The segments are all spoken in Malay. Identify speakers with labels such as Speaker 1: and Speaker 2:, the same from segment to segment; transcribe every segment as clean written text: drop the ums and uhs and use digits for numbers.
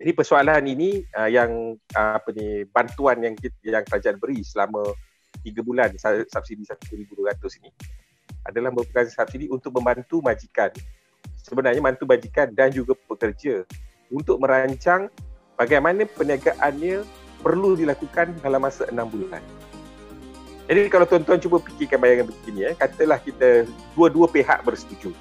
Speaker 1: Jadi persoalan ini bantuan yang kerajaan beri selama 3 bulan subsidi 1,200 ini adalah merupakan subsidi untuk membantu majikan. Sebenarnya membantu majikan dan juga pekerja untuk merancang bagaimana perniagaannya perlu dilakukan dalam masa 6 bulan. Jadi kalau tuan-tuan cuba fikirkan bayangan begini, katalah kita dua-dua pihak bersetuju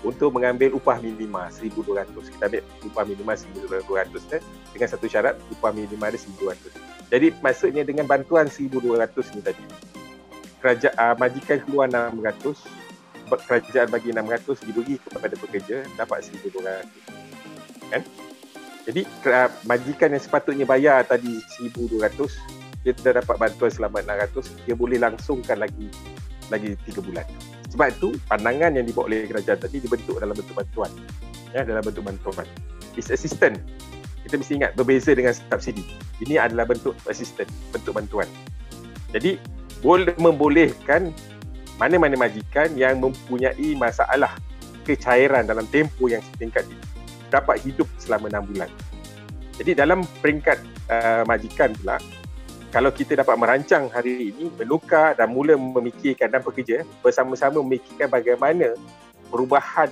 Speaker 1: untuk mengambil upah minima 1,200. Kita ambil upah minima 1,200 dengan satu syarat, upah minima dia 1,200. Jadi maksudnya dengan bantuan 1,200 ni tadi, majikan keluar 600, kerajaan bagi 600 diberi kepada pekerja, dapat 1,200. Kan? Jadi majikan yang sepatutnya bayar tadi 1,200, dia dah dapat bantuan selama 600, dia boleh langsungkan lagi 3 bulan. Sebab itu pandangan yang dibawa oleh kerajaan tadi dibentuk dalam bentuk bantuan. Dalam bentuk bantuan. It's assistance. Kita mesti ingat berbeza dengan subsidi. Ini adalah bentuk assistance, bentuk bantuan. Jadi membolehkan mana-mana majikan yang mempunyai masalah kecairan dalam tempoh yang setingkat ini dapat hidup selama 6 bulan. Jadi dalam peringkat majikan pula, kalau kita dapat merancang hari ini, menukar dan mula memikirkan dan pekerja bersama-sama memikirkan bagaimana perubahan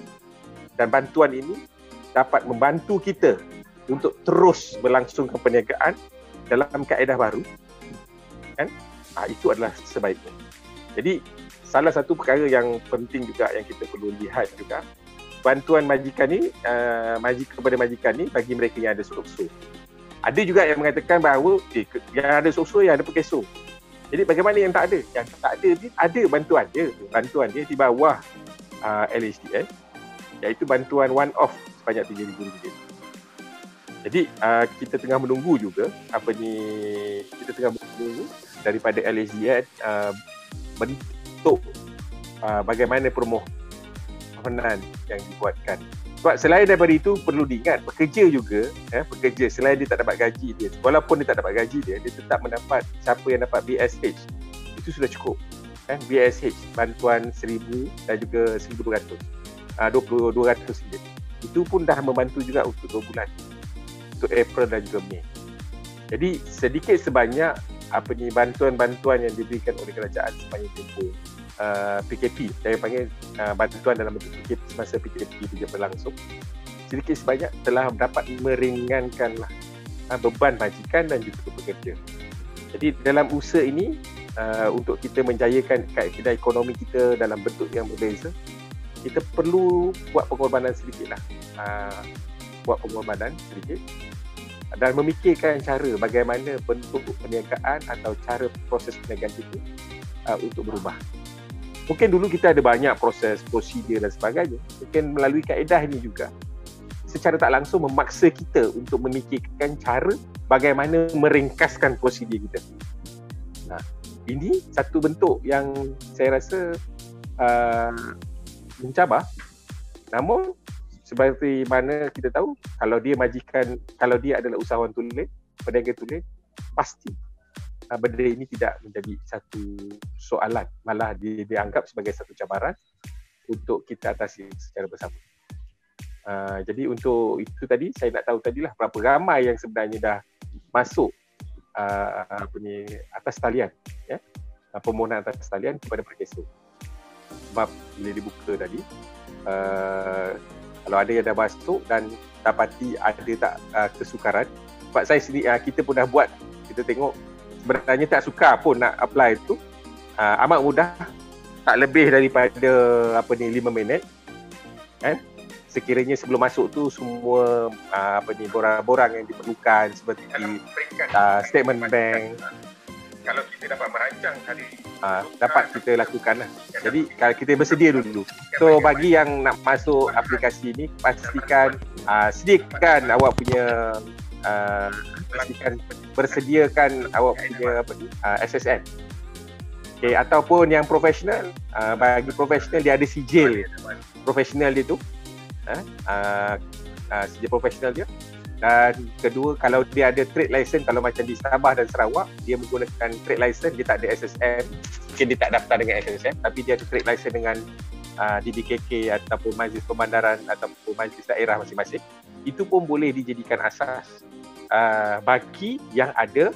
Speaker 1: dan bantuan ini dapat membantu kita untuk terus berlangsungkan perniagaan dalam kaedah baru, kan? Itu adalah sebaiknya. Jadi salah satu perkara yang penting juga yang kita perlu lihat juga, bantuan majikan ni, kepada majikan ni bagi mereka yang ada sokso. Ada juga yang mengatakan bahawa yang ada sokso, yang ada pekeso. Jadi bagaimana yang tak ada? Yang tak ada ni ada bantuan dia. Bantuan dia di bawah LHDN, iaitu bantuan one off sebanyak RM3,000. Jadi kita tengah menunggu juga kita tengah menunggu daripada LHDN bentuk bagaimana permohonan yang dibuatkan. Sebab selain daripada itu, perlu diingat pekerja juga, pekerja selain dia tak dapat gaji dia, walaupun dia tak dapat gaji dia tetap mendapat, siapa yang dapat BSH itu sudah cukup, BSH bantuan 1,000 dan juga 1,200, 200 ringgit. Itu pun dah membantu juga untuk 2 bulan, untuk April dan juga Mei. Jadi sedikit sebanyak bantuan-bantuan yang diberikan oleh kerajaan sepanjang tempoh PKP, saya panggil bantuan dalam bentuk PKP semasa PKP dia berlangsung, sedikit sebanyak telah dapat meringankanlah beban majikan dan juga pekerja. Jadi dalam usaha ini, untuk kita menjayakan kaedah ekonomi kita dalam bentuk yang berbeza, kita perlu buat pengorbanan sedikit dan memikirkan cara bagaimana bentuk perniagaan atau cara proses perniagaan itu untuk berubah. Mungkin dulu kita ada banyak proses, prosedur dan sebagainya. Mungkin melalui kaedah ini juga, secara tak langsung memaksa kita untuk memikirkan cara bagaimana meringkaskan prosedur kita. Ini satu bentuk yang saya rasa mencabar. Namun, seperti mana kita tahu, kalau dia majikan, kalau dia adalah usahawan tulen, peniaga tulen, pasti benda ini tidak menjadi satu soalan, malah dianggap sebagai satu cabaran untuk kita atasi secara bersama. Jadi untuk itu tadi, saya nak tahu tadilah berapa ramai yang sebenarnya dah masuk atas talian, permohonan atas talian kepada Perkeso. Sebab bila dibuka tadi, kalau ada yang dah masuk dan dapati ada tak kesukaran, sebab saya sendiri, kita pun dah buat, kita tengok sebenarnya tak sukar pun nak apply tu, amat mudah, tak lebih daripada 5 minit, kan? Sekiranya sebelum masuk tu semua borang-borang yang diperlukan seperti statement bank, kalau kita dapat merancang hari dapat kita lakukan lah. Jadi kalau kita bersedia dulu. So bagi yang nak masuk aplikasi ni, pastikan sediakan awak punya bersediakan awak punya SSN. Okay, ataupun yang profesional, bagi profesional dia ada sijil profesional dia tu, sijil profesional dia. Dan kedua, kalau dia ada trade license, kalau macam di Sabah dan Sarawak, dia menggunakan trade license, dia tak ada SSN, mungkin dia tak daftar dengan SSN, tapi dia ada trade license dengan DBKK ataupun Majlis Pemandaran ataupun Majlis Daerah masing-masing. itu pun boleh dijadikan asas bagi yang ada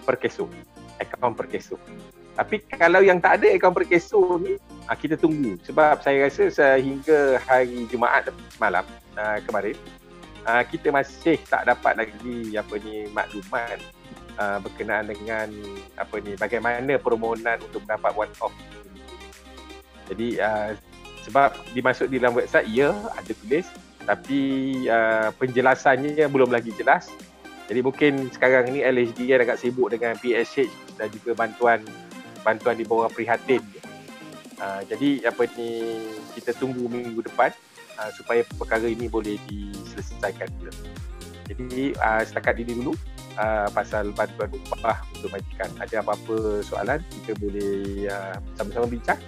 Speaker 1: perkeso, akaun perkeso. Tapi kalau yang tak ada akaun perkeso ni, kita tunggu. Sebab saya rasa sehingga hari Jumaat malam kemarin, kita masih tak dapat lagi maklumat berkenaan dengan bagaimana permohonan untuk mendapat one off. Jadi sebab dimasuk di dalam website, ya ada tulis, tapi penjelasannya belum lagi jelas. Jadi mungkin sekarang ni LHDN agak sibuk dengan PSH dan juga bantuan di bawah prihatin. Jadi kita tunggu minggu depan supaya perkara ini boleh diselesaikan. Jadi setakat ini dulu pasal bantuan upah untuk majikan. Ada apa-apa soalan, kita boleh sama-sama bincang,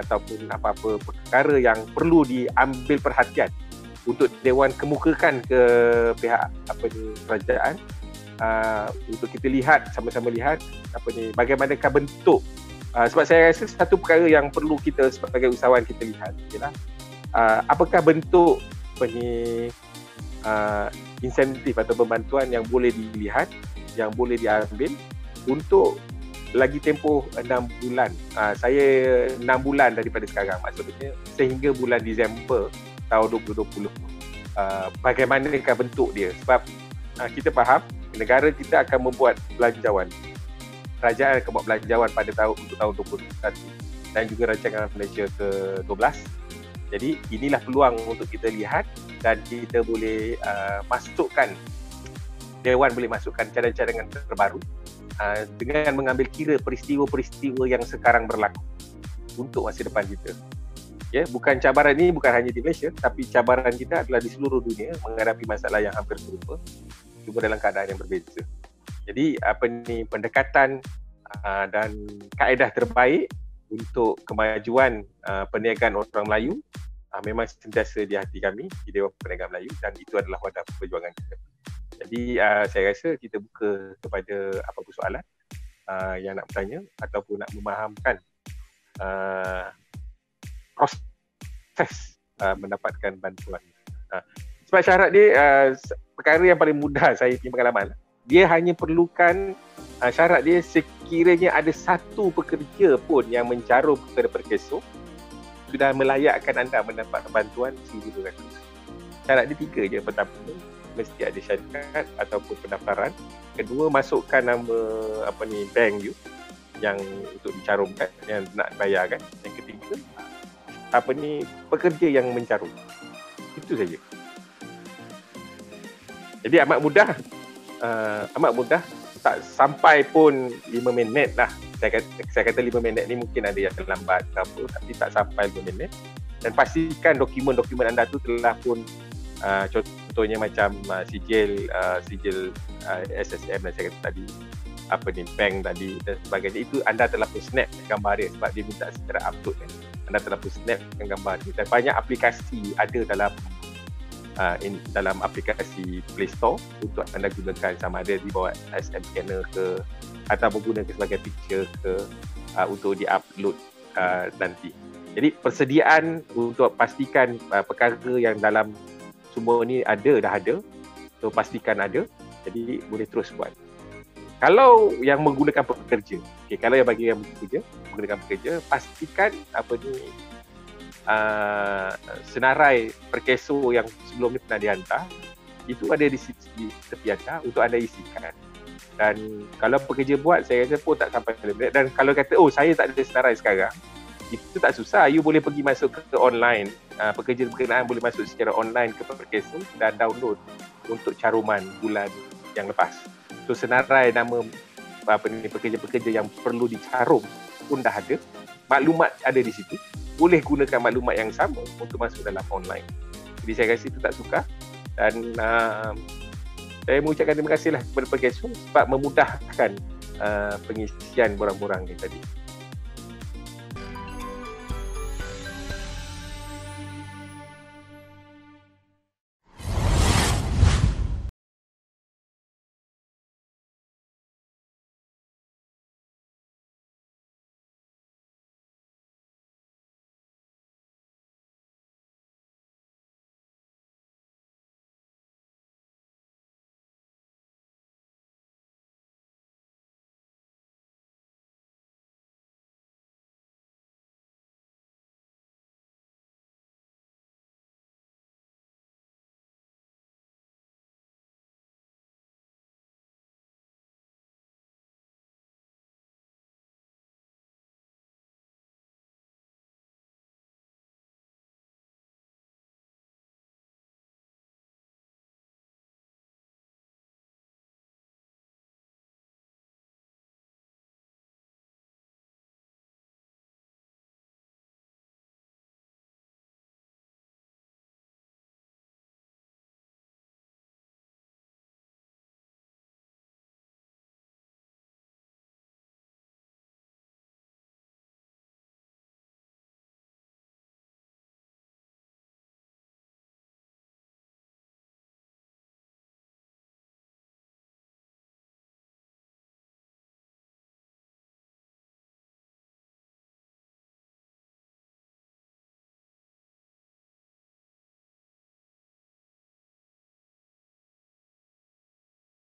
Speaker 1: ataupun apa-apa perkara yang perlu diambil perhatian untuk Dewan kemukakan ke pihak kerajaan, untuk kita lihat, sama-sama lihat bagaimanakah bentuk. Sebab saya rasa satu perkara yang perlu kita sebagai usahawan kita lihat ialah apakah bentuk insentif atau bantuan yang boleh dilihat, yang boleh diambil untuk lagi tempoh 6 bulan. Saya 6 bulan daripada sekarang, maksudnya sehingga bulan Disember tahun 2020. Bagaimanakah bentuk dia? Sebab kita faham negara kita akan membuat belanjawan. Kerajaan akan buat belanjawan pada untuk tahun 2021 dan juga rancangan Malaysia ke-12. Jadi inilah peluang untuk kita lihat dan kita boleh masukkan, Dewan boleh masukkan cadangan-cadangan terbaru dengan mengambil kira peristiwa-peristiwa yang sekarang berlaku untuk masa depan kita. Ya, bukan cabaran ini bukan hanya di Malaysia, tapi cabaran kita adalah di seluruh dunia menghadapi masalah yang hampir serupa, cuma dalam keadaan yang berbeza. Jadi pendekatan dan kaedah terbaik untuk kemajuan perniagaan orang Melayu memang sentiasa di hati kami di Dewan Perniagaan Melayu, dan itu adalah wadah perjuangan kita. Jadi saya rasa kita buka kepada apa-apa soalan yang nak bertanya ataupun nak memahamkan proses mendapatkan bantuan. Sebab syarat dia perkara yang paling mudah saya punya pengalaman. Dia hanya perlukan syarat dia sekiranya ada satu pekerja pun yang mencarum kepada perkeso sudah melayakkan anda mendapat bantuan RM1,200. Syarat dia 3 je. Pertama, mesti ada syarikat ataupun pendaftaran. Kedua, masukkan nama bank you yang untuk dicarumkan, yang nak bayarkan. Yang ketiga, pekerja yang mencarum. Itu saja. Jadi amat mudah, tak sampai pun 5 minit lah. Saya kata 5 minit ni mungkin ada yang terlambat ke apa, tapi tak sampai 5 minit. Dan pastikan dokumen-dokumen anda tu telah pun contohnya macam sijil SSM yang saya kata tadi, bank tadi dan sebagainya, itu anda telah pun snap gambar dia sebab dia minta secara upload kan. Anda telah pun snap gambar dia, dan banyak aplikasi ada dalam aplikasi Play Store untuk anda gunakan, sama ada di bawah SM Scanner ke atau menggunakan sebagai picture ke untuk di-upload nanti. Jadi persediaan untuk pastikan perkara yang dalam semua ni dah ada. So pastikan ada. Jadi boleh terus buat. Kalau yang menggunakan pekerja, kalau yang bagi yang menggunakan pekerja, pastikan senarai perkeso yang sebelum ni pernah dihantar itu ada di tepi anda untuk anda isikan. Dan kalau pekerja buat, saya rasa pun tak sampai 5 minit. Dan kalau kata saya tak ada senarai sekarang, itu tak susah. You boleh pergi masuk ke online, pekerja berkenaan boleh masuk secara online ke perkeso dan download untuk caruman bulan yang lepas. So senarai nama pekerja-pekerja yang perlu dicarum pun dah ada, maklumat ada di situ. Boleh gunakan maklumat yang sama untuk masuk dalam online. Jadi saya rasa itu tak sukar. Dan saya mengucapkan terima kasihlah kepada perkeso sebab memudahkan pengisian borang-borang ni tadi.